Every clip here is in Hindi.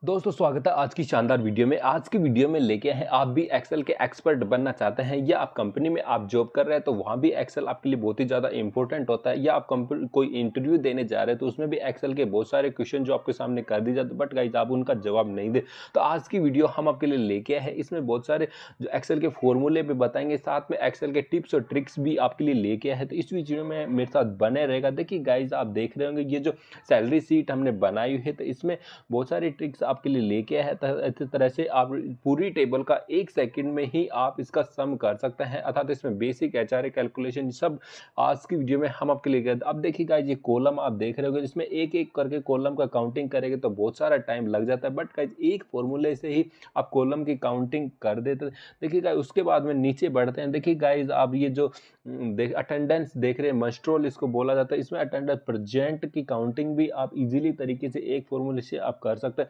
दोस्तों स्वागत है आज की शानदार वीडियो में। आज की वीडियो में लेके हैं आप भी एक्सेल के एक्सपर्ट बनना चाहते हैं या आप कंपनी में आप जॉब कर रहे हैं तो वहाँ भी एक्सेल आपके लिए बहुत ही ज़्यादा इंपॉर्टेंट होता है, या आप कोई इंटरव्यू देने जा रहे हैं तो उसमें भी एक्सेल के बहुत सारे क्वेश्चन जो आपके सामने कर दिए जाते, बट गाइस आप उनका जवाब नहीं दे। तो आज की वीडियो हम आपके लिए लेके आए हैं, इसमें बहुत सारे जो एक्सेल के फॉर्मूले भी बताएंगे, साथ में एक्सेल के टिप्स और ट्रिक्स भी आपके लिए लेके आए हैं। तो इस वीडियो में मेरे साथ बने रहेगा। देखिए गाइज आप देख रहे होंगे ये जो सैलरी सीट हमने बनाई हुई है, तो इसमें बहुत सारी ट्रिक्स आपके लिए लेके आए हैं। इस तरह से आप पूरी टेबल का 1 सेकंड में ही आप इसका सम कर सकते हैं, अर्थात इसमें बेसिक एचआरए कैलकुलेशन सब आज की वीडियो में हम आपके लिए कर। अब देखिए गाइस ये कॉलम आप देख रहे होंगे, इसमें एक एक करके कॉलम का काउंटिंग करेंगे तो बहुत सारा टाइम लग जाता है, बट गाइस एक फॉर्मूले से ही आप कॉलम की काउंटिंग कर देते हैं। देखिए गाइस उसके बाद में नीचे बढ़ते हैं। देखिए गाइस आप ये जो देख अटेंडेंस देख रहे हैं, मस्ट्रोल इसको बोला जाता है, इसमें अटेंडेंस प्रेजेंट की काउंटिंग भी आप इजीली तरीके से एक फॉर्मूले से आप कर सकते हैं।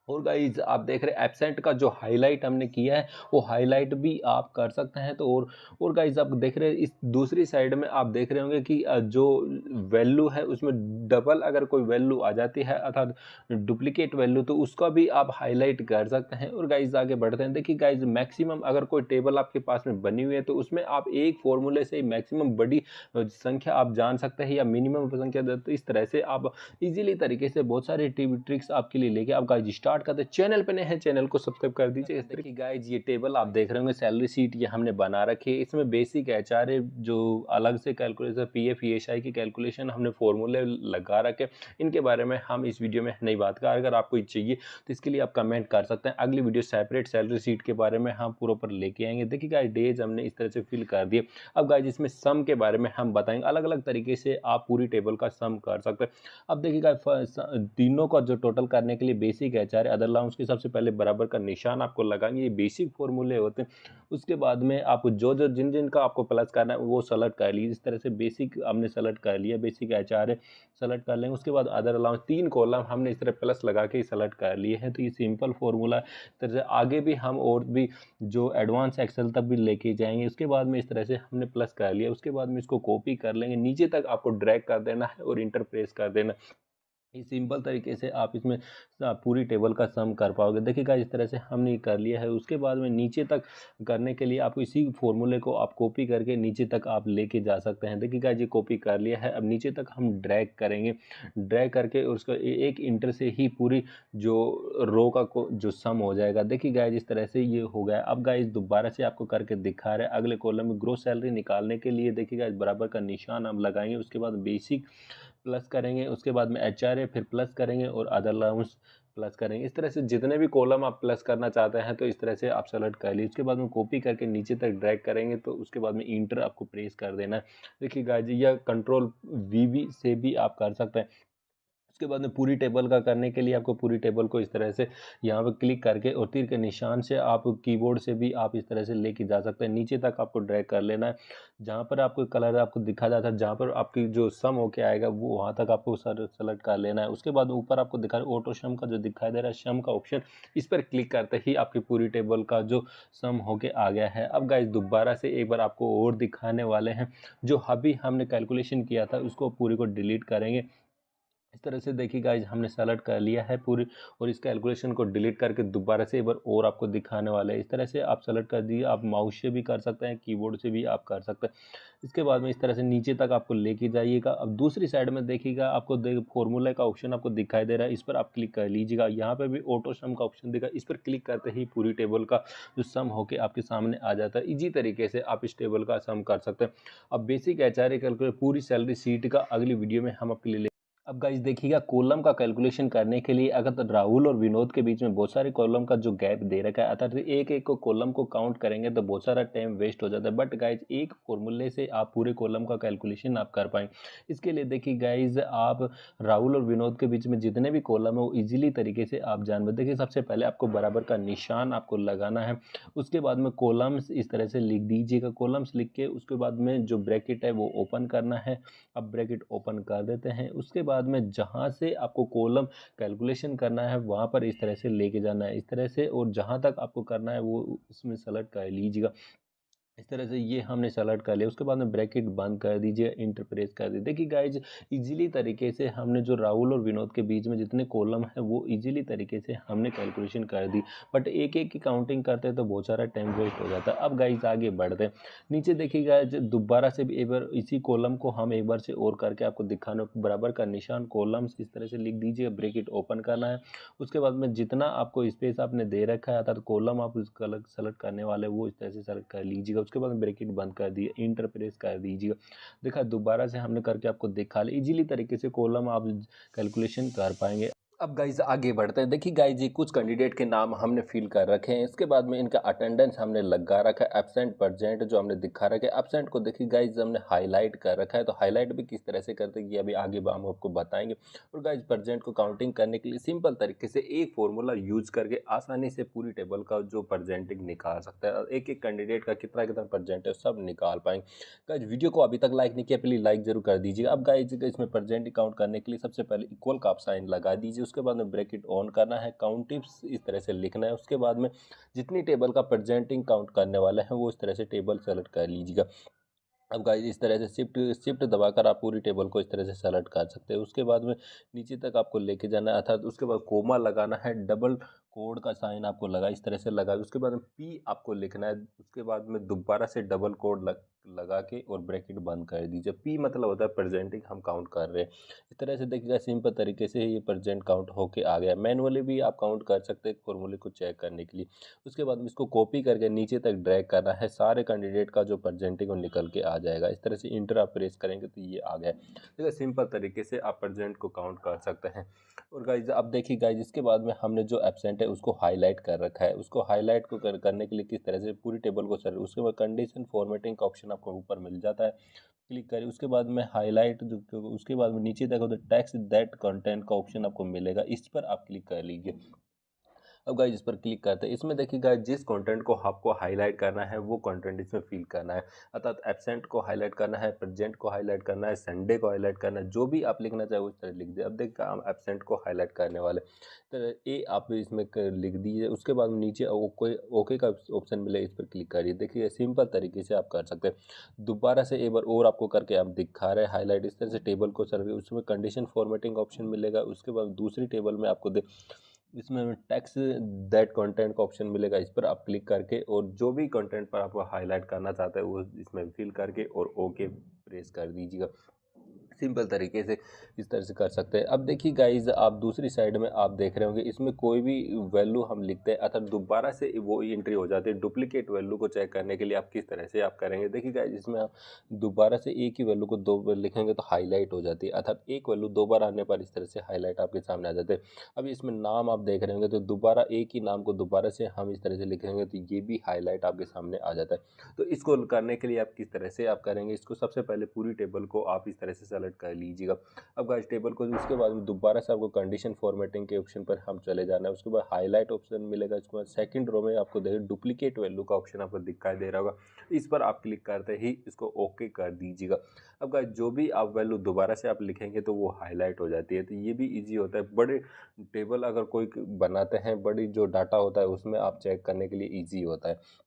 और गाइज आप देख रहे हैं एब्सेंट का जो हाईलाइट हमने किया है वो हाईलाइट भी आप कर सकते हैं। तो और गाइज आप देख रहे हैं इस दूसरी साइड में आप देख रहे होंगे कि जो वैल्यू है उसमें डबल अगर कोई वैल्यू आ जाती है अर्थात डुप्लीकेट वैल्यू, तो उसका भी आप हाईलाइट कर सकते हैं। और गाइज आगे बढ़ते हैं। देखिए गाइज मैक्सिमम अगर कोई टेबल आपके पास में बनी हुई है तो उसमें आप एक फॉर्मूले से मैक्सिमम बड़ी संख्या आप जान सकते हैं या मिनिमम संख्या। तो इस तरह से आप इजीली तरीके से बहुत सारे ट्रिक्स आपके लिए लेके आप गाइज स्टार्ट करते हैं। चैनल पे नए हैं, चैनल को सब्सक्राइब कर दीजिए। देखिए गाइज ये टेबल आप देख रहे होंगे, सैलरी सीट ये हमने बना रखी है। इसमें बेसिक एचआरए जो अलग से कैलकुलेशन पीएफ ईएसआई की कैलकुलेशन हमने फॉर्मूले लगा रखे, इनके बारे में हम इस वीडियो में नहीं बात कर। अगर आपको चाहिए तो इसके लिए आप कमेंट कर सकते हैं। अगली वीडियो सेपरेट सैलरी सीट के बारे में हम पूरा पर लेके आएंगे। देखिए गाइज डेज हमने इस तरह से फिल कर दिए। अब गाइज इसमें सम के बारे में हम बताएंगे, अलग अलग तरीके से आप पूरी टेबल का सम कर सकते हैं। अब देखिएगा तीनों का जो टोटल करने के लिए बेसिक एचआर अदर अलाउंस के सबसे पहले बराबर का निशान आपको लगाएंगे, ये बेसिक फॉर्मूले होते हैं। उसके बाद में आपको जो जो जिन जिन का आपको प्लस करना है वो सेलेक्ट कर लीजिए। इस तरह से बेसिक हमने सेलेक्ट कर लिया, बेसिक एचआर सेलेक्ट कर लेंगे। उसके बाद अदर अलाउंस 3 कॉलम हमने इस तरह प्लस लगा के सेलेक्ट कर लिए हैं। तो ये सिंपल फॉर्मूला है। इस तरह से आगे भी हम और भी जो एडवांस एक्सेल तक भी लेके जाएंगे। उसके बाद में इस तरह से हमने प्लस कर लिया, उसके बाद में इसको कॉपी कर लेंगे, नीचे तक आपको ड्रैग कर देना है और इंटर प्रेस कर देना। इस सिंपल तरीके से आप इसमें पूरी टेबल का सम कर पाओगे। देखिएगा इस तरह से हमने कर लिया है। उसके बाद में नीचे तक करने के लिए आपको इसी फॉर्मूले को आप कॉपी करके नीचे तक आप लेके जा सकते हैं। देखिएगा ये कॉपी कर लिया है। अब नीचे तक हम ड्रैग करेंगे, ड्रैग करके उसका एक इंटर से ही पूरी जो रो का जो सम हो जाएगा। देखिए गाइज इस तरह से ये हो गया। अब गाइज दोबारा से आपको करके दिखा रहे हैं। अगले कॉलम में ग्रोस सैलरी निकालने के लिए देखिएगा बराबर का निशान हम लगाएंगे, उसके बाद बेसिक प्लस करेंगे, उसके बाद में एचआरए फिर प्लस करेंगे और अदर अलाउंस प्लस करेंगे। इस तरह से जितने भी कॉलम आप प्लस करना चाहते हैं तो इस तरह से आप सेलेक्ट कर लीजिए। उसके बाद में कॉपी करके नीचे तक ड्रैग करेंगे तो उसके बाद में इंटर आपको प्रेस कर देना है। देखिएगा जी या कंट्रोल वी से भी आप कर सकते हैं। उसके बाद में पूरी टेबल का करने के लिए आपको पूरी टेबल को इस तरह से यहाँ पे क्लिक करके और तीर के निशान से आप कीबोर्ड से भी आप इस तरह से लेके जा सकते हैं। नीचे तक आपको ड्रैग कर लेना है, जहाँ पर आपको कलर आपको दिखा जाता है, जहाँ पर आपकी जो सम होके आएगा वो वहाँ तक आपको सर सेलेक्ट कर लेना है। उसके बाद ऊपर आपको दिखा ऑटो सम का जो दिखाई दे रहा है सम का ऑप्शन, इस पर क्लिक करते ही आपकी पूरी टेबल का जो सम होके आ गया है। अब गाइस दोबारा से एक बार आपको और दिखाने वाले हैं, जो अभी हमने कैलकुलेशन किया था उसको पूरी को डिलीट करेंगे। इस तरह से देखिए गाइज हमने सेलेक्ट कर लिया है पूरी, और इस कैलकुलेशन को डिलीट करके दोबारा से एक बार और आपको दिखाने वाले हैं। इस तरह से आप सेलेक्ट कर दिए, आप माउस से भी कर सकते हैं, कीबोर्ड से भी आप कर सकते हैं। इसके बाद में इस तरह से नीचे तक आपको लेके जाइएगा। अब दूसरी साइड में देखिएगा आपको फॉर्मूला का ऑप्शन आपको दिखाई दे रहा है, इस पर आप क्लिक कर लीजिएगा। यहाँ पे भी ऑटो सम का ऑप्शन दिखा, इस पर क्लिक करते ही पूरी टेबल का जो सम होके आपके सामने आ जाता है। इजी तरीके से आप इस टेबल का सम कर सकते हैं। अब बेसिक एचआरए कैलकुलेट पूरी सैलरी सीट का अगली वीडियो में हम आपके लिए। अब गाइस देखिएगा कॉलम का कैलकुलेशन करने के लिए अगर तो राहुल और विनोद के बीच में बहुत सारे कॉलम का जो गैप दे रखा है, अर्थात एक एक को कॉलम को काउंट करेंगे तो बहुत सारा टाइम वेस्ट हो जाता है। बट गाइस एक फॉर्मूले से आप पूरे कॉलम का कैलकुलेशन आप कर पाएंगे। इसके लिए देखिए गाइस आप राहुल और विनोद के बीच में जितने भी कॉलम है वो इजीली तरीके से आप जान पाए। देखिए सबसे पहले आपको बराबर का निशान आपको लगाना है। उसके बाद में कॉलम्स इस तरह से लिख दीजिएगा, कॉलम्स लिख के उसके बाद में जो ब्रैकेट है वो ओपन करना है। अब ब्रैकेट ओपन कर देते हैं। उसके बाद में जहां से आपको कॉलम कैलकुलेशन करना है वहां पर इस तरह से लेके जाना है, इस तरह से, और जहां तक आपको करना है वो इसमें सेलेक्ट कर लीजिएगा। इस तरह से ये हमने सेलेक्ट कर लिया। उसके बाद में ब्रैकेट बंद कर दीजिए, इंटर प्रेस कर दीजिए। देखिए गाइज, इजीली तरीके से हमने जो राहुल और विनोद के बीच में जितने कॉलम है वो इजीली तरीके से हमने कैलकुलेशन कर दी। बट एक एक की काउंटिंग करते हैं तो बहुत सारा टाइम वेस्ट हो जाता है। अब गाइज आगे बढ़ते हैं। नीचे देखिए गाइज, दोबारा से भी एक बार इसी कॉलम को हम एक बार से और करके आपको दिखाना, बराबर का निशान कॉलम्स इस तरह से लिख दीजिए, ब्रैकेट ओपन करना है। उसके बाद में जितना आपको स्पेस आपने दे रखा है अर्थात कॉलम आप उसका अलग सेलेक्ट करने वाले वो इस तरह से सेलेक्ट कर लीजिएगा। उसके बाद ब्रैकेट बंद कर दिए, इंटर प्रेस कर दीजिएगा। देखा, दोबारा से हमने करके आपको दिखा लिया। इजीली तरीके से कॉलम आप कैलकुलेशन कर पाएंगे। अब गाइज आगे बढ़ते हैं। देखिए गाइज, ये कुछ कैंडिडेट के नाम हमने फिल कर रखे हैं। इसके बाद में इनका अटेंडेंस हमने लगा रखा है, एब्सेंट प्रेजेंट जो हमने दिखा रखा है। एब्सेंट को देखिए गाइज हमने हाईलाइट कर रखा है, तो हाईलाइट भी किस तरह से करते हैं ये अभी आगे हम आपको बताएंगे। और गाइज प्रेजेंट को काउंटिंग करने के लिए सिंपल तरीके से एक फॉर्मूला यूज करके आसानी से पूरी टेबल का जो प्रेजेंटिंग निकाल सकता है, एक एक कैंडिडेट का कितना कितना प्रेजेंट है सब निकाल पाएंगे। गाइज वीडियो को अभी तक लाइक नहीं किया, प्लीज लाइक जरूर कर दीजिए। अब गाइज इसमें प्रेजेंट काउंट करने के लिए सबसे पहले इक्वल का आप साइन लगा दीजिए। उसके बाद में ब्रैकेट ऑन करना है, काउंट टिप्स इस तरह से लिखना है। उसके बाद में जितनी टेबल का प्रेजेंटिंग काउंट करने वाले हैं वो इस तरह से टेबल सेलेक्ट कर लीजिएगा। अब गाइस इस तरह से शिफ्ट शिफ्ट दबाकर आप पूरी टेबल को इस तरह से सेलेक्ट कर सकते हैं। उसके बाद में नीचे तक आपको लेके जाना है, अर्थात उसके बाद कोमा लगाना है, डबल कोड का साइन आपको लगा इस तरह से लगा। उसके बाद में पी आपको लिखना है। उसके बाद में दोबारा से डबल कोड लगा के और ब्रैकेट बंद कर दीजिए। पी मतलब होता है प्रेजेंटिंग हम काउंट कर रहे हैं। इस तरह से देखिएगा, सिंपल तरीके से ये प्रेजेंट काउंट होके आ गया। मैनुअली भी आप काउंट कर सकते हैं फॉर्मूले को चेक करने के लिए। उसके बाद में इसको कॉपी करके नीचे तक ड्रैग करना है, सारे कैंडिडेट का जो प्रेजेंटिंग वो निकल के आ जाएगा। इस तरह से इंटर आप प्रेस करेंगे तो ये आ गया। देखिए सिंपल तरीके से आप प्रेजेंट को काउंट कर सकते हैं। और गाइज अब देखिए गाइज, इसके बाद में हमने जो एब्सेंट है उसको हाईलाइट कर रखा है। उसको हाईलाइट को करने के लिए किस तरह से पूरी टेबल को सर, उसके बाद कंडीशन फॉर्मेटिंग का ऑप्शन आपको ऊपर मिल जाता है, क्लिक करिए। उसके बाद में हाईलाइट जो, उसके बाद में नीचे देखो तो टेक्स्ट दैट कंटेंट का ऑप्शन आपको मिलेगा, इस पर आप क्लिक कर लीजिए। अब गाइज इस पर क्लिक करते हैं। इसमें देखिए गाइज, जिस कंटेंट को आपको हाईलाइट करना है वो कंटेंट इसमें फिल करना है, अर्थात एब्सेंट को हाईलाइट करना है, प्रेजेंट को हाईलाइट करना है, संडे को हाईलाइट करना है, जो भी आप लिखना चाहे उस तरह लिख दे। अब देखिए हम एब्सेंट को हाईलाइट करने वाले, तो ए आप इसमें लिख दीजिए। उसके बाद नीचे कोई ओके का ऑप्शन मिले, इस पर क्लिक करिए। देखिए सिंपल तरीके से आप कर सकते हैं। दोबारा से एक बार और आपको करके आप दिखा रहे हैं हाईलाइट इस तरह से टेबल को सर, उसमें कंडीशन फॉर्मेटिंग ऑप्शन मिलेगा। उसके बाद दूसरी टेबल में आपको इसमें टेक्स्ट दैट कंटेंट का ऑप्शन मिलेगा, इस पर आप क्लिक करके और जो भी कंटेंट पर आप हाईलाइट करना चाहते हैं वो इसमें फिल करके और ओके प्रेस कर दीजिएगा। सिंपल तरीके से इस तरह से कर सकते हैं। अब देखिए गाइज, आप दूसरी साइड में आप देख रहे होंगे इसमें कोई भी वैल्यू हम लिखते हैं अर्थात दोबारा से वो एंट्री हो जाती है। डुप्लीकेट वैल्यू को चेक करने के लिए आप किस तरह से आप करेंगे, देखिए गाइज इसमें आप दोबारा से एक ही वैल्यू को दो बार लिखेंगे तो हाईलाइट हो जाती है, अर्थात एक वैल्यू दो बार आने पर इस तरह से हाईलाइट आपके सामने आ जाते हैं। अब इसमें नाम आप देख रहे होंगे तो दोबारा एक ही नाम को दोबारा से हम इस तरह से लिखेंगे तो ये भी हाईलाइट आपके सामने आ जाता है। तो इसको करने के लिए आप किस तरह से आप करेंगे, इसको सबसे पहले पूरी टेबल को आप इस तरह से सेलेक्ट कर लीजिएगा। अब गाइस टेबल को उसके बाद में दोबारा से आपको कंडीशन फॉर्मेटिंग के ऑप्शन पर हम चले जाना है। उसके बाद हाईलाइट ऑप्शन मिलेगा। उसके बाद सेकंड रो में आपको देखिए डुप्लीकेट वैल्यू का ऑप्शन आपको दिखाई दे रहा होगा, इस पर आप क्लिक करते ही इसको ओके कर दीजिएगा। अब गाइस जो भी आप वैल्यू दोबारा से आप लिखेंगे तो वो हाईलाइट हो जाती है। तो ये भी ईजी होता है, बड़े टेबल अगर कोई बनाते हैं, बड़ी जो डाटा होता है उसमें आप चेक करने के लिए ईजी होता है।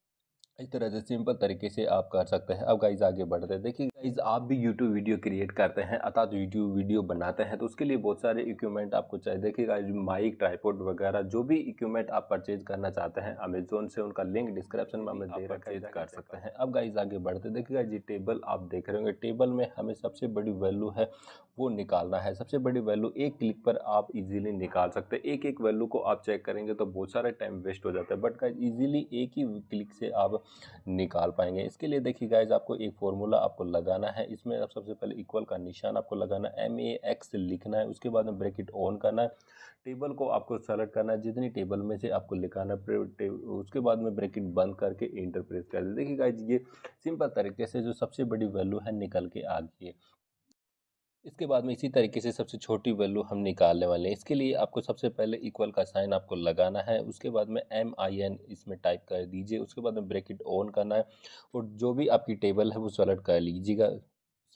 इस तरह से सिंपल तरीके से आप कर सकते हैं। अब गाइज आगे बढ़ते हैं। देखिए गाइज, आप भी यूट्यूब वीडियो क्रिएट करते हैं अर्थात यूट्यूब वीडियो बनाते हैं तो उसके लिए बहुत सारे इक्विपमेंट आपको चाहिए। देखिए गाइज, माइक, ट्राइपॉड वगैरह जो भी इक्विपमेंट आप परचेज करना चाहते हैं अमेजोन से, उनका लिंक डिस्क्रिप्शन में हमने दे रखा है, कर सकते हैं। अब गाइज आगे बढ़ते हैं। देखिए गाइज, ये टेबल आप देख रहे होंगे, टेबल में हमें सबसे बड़ी वैल्यू है वो निकालना है। सबसे बड़ी वैल्यू एक क्लिक पर आप इजीली निकाल सकते हैं। एक एक वैल्यू को आप चेक करेंगे तो बहुत सारा टाइम वेस्ट हो जाता है, बट गाइज इजीली एक ही क्लिक से आप निकाल पाएंगे। इसके लिए देखिए गाइज, आपको एक फॉर्मूला आपको लगाना है। इसमें आप सबसे पहले इक्वल का निशान आपको लगाना है, MAX लिखना है। उसके बाद में ब्रैकेट ऑन करना है, टेबल को आपको सेलेक्ट करना है जितनी टेबल में से आपको लिखाना है। उसके बाद में ब्रैकेट बंद करके इंटर प्रेस कर दे। देखिए गाइज, ये सिंपल तरीके से जो सबसे बड़ी वैल्यू है निकल के आ गई है। इसके बाद में इसी तरीके से सबसे छोटी वैल्यू हम निकालने वाले हैं। इसके लिए आपको सबसे पहले इक्वल का साइन आपको लगाना है। उसके बाद में MIN इसमें टाइप कर दीजिए। उसके बाद में ब्रैकेट ऑन करना है और जो भी आपकी टेबल है वो सेलेक्ट कर लीजिएगा।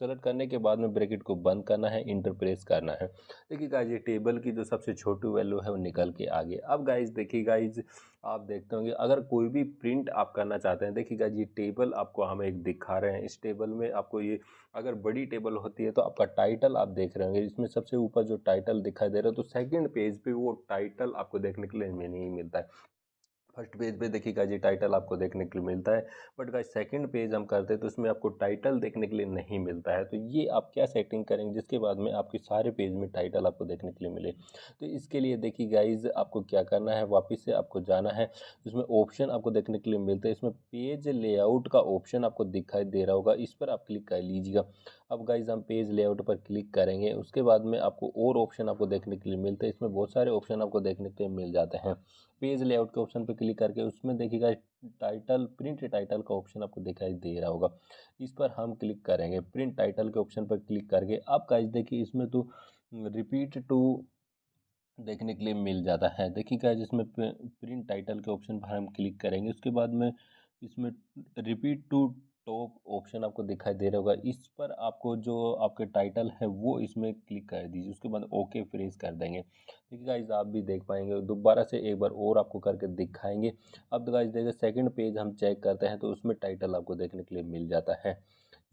सेलेक्ट करने के बाद में ब्रैकेट को बंद करना है, इंटर प्रेस करना है। देखिए गाइज ये टेबल की जो सबसे छोटी वैल्यू है वो निकल के आ गई। अब गाइज देखिए गाइज आप देखते होंगे अगर कोई भी प्रिंट आप करना चाहते हैं, देखिए गाइज ये टेबल आपको हम एक दिखा रहे हैं। इस टेबल में आपको ये अगर बड़ी टेबल होती है तो आपका टाइटल आप देख रहे होंगे, इसमें सबसे ऊपर जो टाइटल दिखाई दे रहा है तो सेकंड पेज पे वो टाइटल आपको देखने के लिए नहीं मिलता है। फर्स्ट पेज पे देखिएगा जी टाइटल आपको देखने के लिए मिलता है, बट गाइस सेकंड पेज हम करते हैं तो उसमें आपको टाइटल देखने के लिए नहीं मिलता है। तो ये आप क्या सेटिंग करेंगे जिसके बाद में आपके सारे पेज में टाइटल आपको देखने के लिए मिले। तो इसके लिए देखिए गाइज आपको क्या करना है, वापस से आपको जाना है, इसमें ऑप्शन आपको देखने के लिए मिलता है, इसमें पेज लेआउट का ऑप्शन आपको दिखाई दे रहा होगा, इस पर आप क्लिक कर लीजिएगा। अब गाइज हम पेज लेआउट पर क्लिक करेंगे, उसके बाद में आपको और ऑप्शन आपको देखने के लिए मिलते हैं, इसमें बहुत सारे ऑप्शन आपको देखने के लिए मिल जाते हैं। पेज लेआउट के ऑप्शन पर क्लिक करके उसमें देखिएगा टाइटल, प्रिंट टाइटल का ऑप्शन आपको दिखाई दे रहा होगा, इस पर हम क्लिक करेंगे। प्रिंट टाइटल के ऑप्शन पर क्लिक करके आप गाइस देखिए इसमें तो रिपीट टू देखने के लिए मिल जाता है। देखिए गाइस इसमें प्रिंट टाइटल के ऑप्शन पर हम क्लिक करेंगे, उसके बाद में इसमें रिपीट टू टॉप ऑप्शन आपको दिखाई दे रहा होगा, इस पर आपको जो आपके टाइटल है वो इसमें क्लिक कर दीजिए, उसके बाद ओके प्रेस कर देंगे। देखिए गाइस आप भी देख पाएंगे, दोबारा से एक बार और आपको करके दिखाएंगे। अब तो गाइस देखिए सेकंड पेज हम चेक करते हैं तो उसमें टाइटल आपको देखने के लिए मिल जाता है।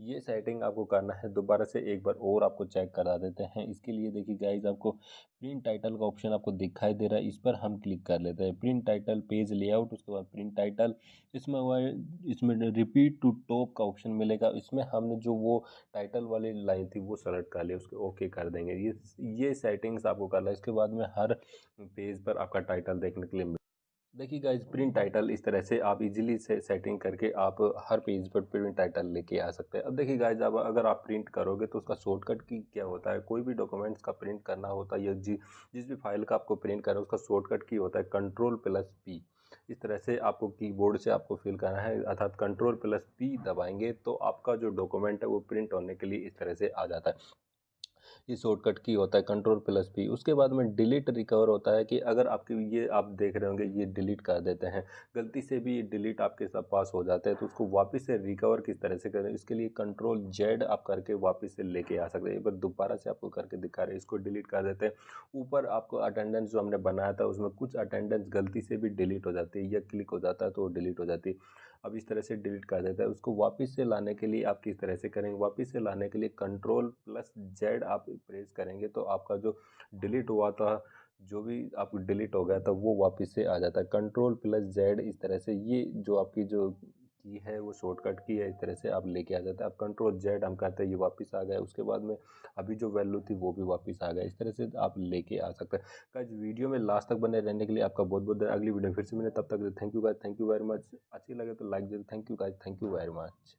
ये सेटिंग आपको करना है, दोबारा से एक बार और आपको चेक करा देते हैं। इसके लिए देखिए गाइस आपको प्रिंट टाइटल का ऑप्शन आपको दिखाई दे रहा है, इस पर हम क्लिक कर लेते हैं। प्रिंट टाइटल, पेज लेआउट, उसके बाद प्रिंट टाइटल, इसमें हुआ इसमें रिपीट टू टॉप का ऑप्शन मिलेगा, इसमें हमने जो वो टाइटल वाली लाइन थी वो सेलेक्ट कर लिया, उसके ओके कर देंगे। ये सेटिंग्स आपको करना है, इसके बाद में हर पेज पर आपका टाइटल देखने के लिए देखिए गाइस प्रिंट टाइटल इस तरह से आप इजीली से सेटिंग करके आप हर पेज पर प्रिंट टाइटल लेके आ सकते हैं। अब देखिए गाइस अब अगर आप प्रिंट करोगे तो उसका शॉर्टकट की क्या होता है, कोई भी डॉक्यूमेंट्स का प्रिंट करना होता है या जिस भी फाइल का आपको प्रिंट करना है उसका शॉर्टकट की होता है Ctrl+P। इस तरह से आपको कीबोर्ड से आपको फिल करना है, अर्थात Ctrl+P दबाएंगे तो आपका जो डॉक्यूमेंट है वो प्रिंट होने के लिए इस तरह से आ जाता है। ये शॉर्टकट की होता है Ctrl+P। उसके बाद में डिलीट रिकवर होता है कि अगर आपके ये आप देख रहे होंगे ये डिलीट कर देते हैं, गलती से भी डिलीट आपके साथ पास हो जाता है तो उसको वापस से रिकवर किस तरह से करें, इसके लिए Ctrl+Z आप करके वापस से लेके आ सकते हैं। एक बार दोबारा से आपको करके दिखा रहे हैं, इसको डिलीट कर देते हैं। ऊपर आपको अटेंडेंस जो हमने बनाया था उसमें कुछ अटेंडेंस गलती से भी डिलीट हो जाती है या क्लिक हो जाता है तो वो डिलीट हो जाती है। अब इस तरह से डिलीट कर देता है, उसको वापस से लाने के लिए आप किस तरह से करेंगे, वापस से लाने के लिए Ctrl+Z आप प्रेस करेंगे तो आपका जो डिलीट हुआ था, जो भी आपको डिलीट हो गया था वो वापस से आ जाता है। Ctrl+Z इस तरह से ये जो आपकी जो की है वो शॉर्टकट की है, इस तरह से आप लेके आ जाते हैं। अब Ctrl+Z हम करते हैं, ये वापस आ गया, उसके बाद में अभी जो वैल्यू थी वो भी वापस आ गया। इस तरह से आप लेके आ सकते हैं। गाइस वीडियो में लास्ट तक बने रहने के लिए आपका बहुत बहुत अगली वीडियो फिर से मिले, तब तक thank you guys, thank you very much. अच्छी लगे तो लाइक जरूर, thank you guys, thank you very much.